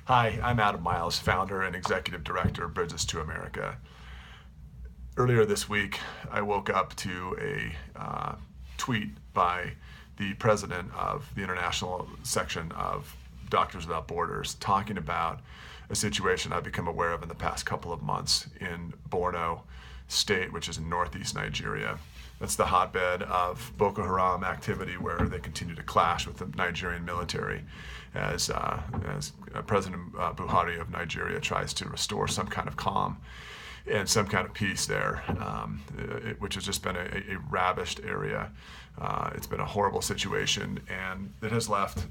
Hi, I'm Adam Miles, founder and executive director of Bridges to America. Earlier this week, I woke up to a tweet by the president of the international section of Doctors Without Borders talking about a situation I've become aware of in the past couple of months in Borno state, which is in northeast Nigeria. That's the hotbed of Boko Haram activity, where they continue to clash with the Nigerian military as President Buhari of Nigeria tries to restore some kind of calm and some kind of peace there, which has just been a ravished area. It's been a horrible situation, and it has left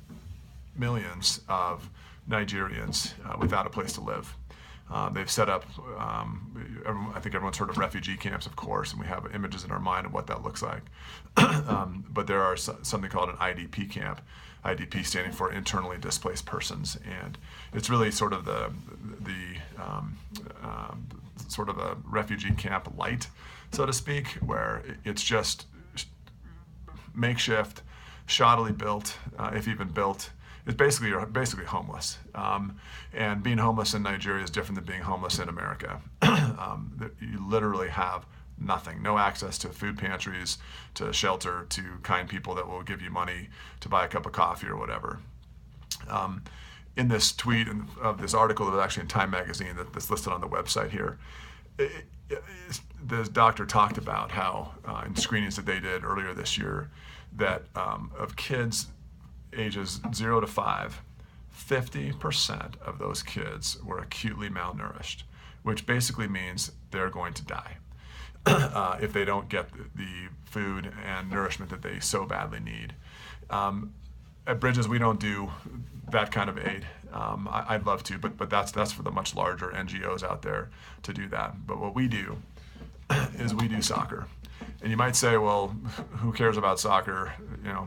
millions of Nigerians without a place to live. They've set up, I think everyone's heard of refugee camps, of course, and we have images in our mind of what that looks like. But there are something called an IDP camp, IDP standing for internally displaced persons, and it's really sort of the sort of a refugee camp light, so to speak, where it's just makeshift, shoddily built, if even built. It's you're basically homeless, and being homeless in Nigeria is different than being homeless in America. You literally have nothing, no access to food pantries, to shelter, to kind people that will give you money to buy a cup of coffee or whatever. In this tweet of this article that was actually in Time magazine that's listed on the website here, the doctor talked about how in screenings that they did earlier this year, that of kids ages 0 to 5, 50% of those kids were acutely malnourished, which basically means they're going to die if they don't get the food and nourishment that they so badly need. At Bridges, we don't do that kind of aid. I'd love to, but that's for the much larger NGOs out there to do that. But what we do is we do soccer. And you might say, well, who cares about soccer?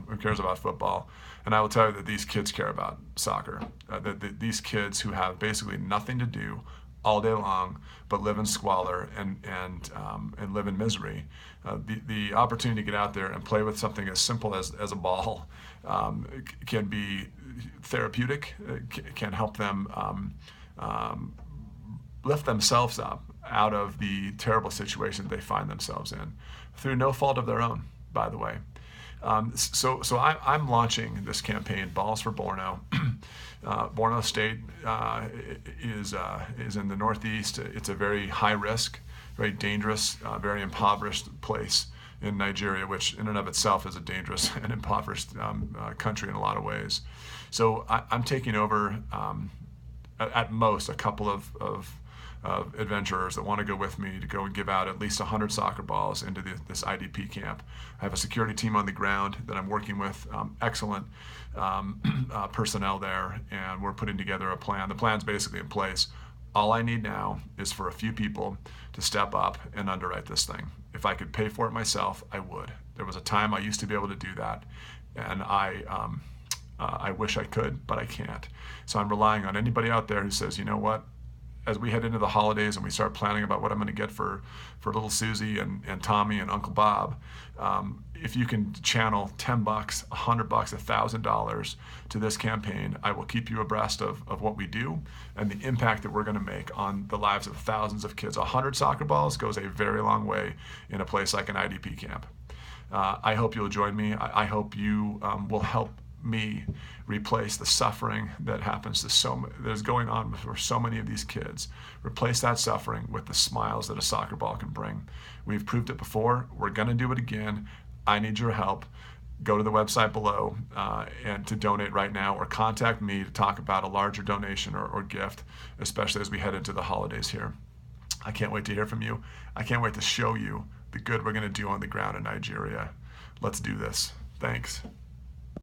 Who cares about football? And I will tell you that these kids care about soccer. These kids who have basically nothing to do all day long but live in squalor and live in misery. The opportunity to get out there and play with something as simple as a ball can be therapeutic, can help them lift themselves up out of the terrible situation they find themselves in, through no fault of their own, by the way. So I'm launching this campaign, Balls for Borno. Borno State is in the northeast. It's a very high risk, very dangerous, very impoverished place in Nigeria, which in and of itself is a dangerous and impoverished country in a lot of ways. So I'm taking over at most a couple of adventurers that want to go with me to go and give out at least 100 soccer balls into this IDP camp. I have a security team on the ground that I'm working with, excellent personnel there, and we're putting together a plan. The plan's basically in place. All I need now is for a few people to step up and underwrite this thing. If I could pay for it myself, I would. There was a time I used to be able to do that, and I wish I could, but I can't. So I'm relying on anybody out there who says, you know what, as we head into the holidays and we start planning about what I'm going to get for little Susie and Tommy and Uncle Bob, if you can channel $10, $100, $1,000 to this campaign, I will keep you abreast of what we do and the impact that we're going to make on the lives of thousands of kids. 100 soccer balls goes a very long way in a place like an IDP camp. I hope you'll join me. I hope you will help me replace the suffering that happens that is going on for so many of these kids. Replace that suffering with the smiles that a soccer ball can bring. We've proved it before. We're going to do it again. I need your help. Go to the website below and to donate right now, or contact me to talk about a larger donation or gift, especially as we head into the holidays here. I can't wait to hear from you. I can't wait to show you the good we're going to do on the ground in Nigeria. Let's do this. Thanks.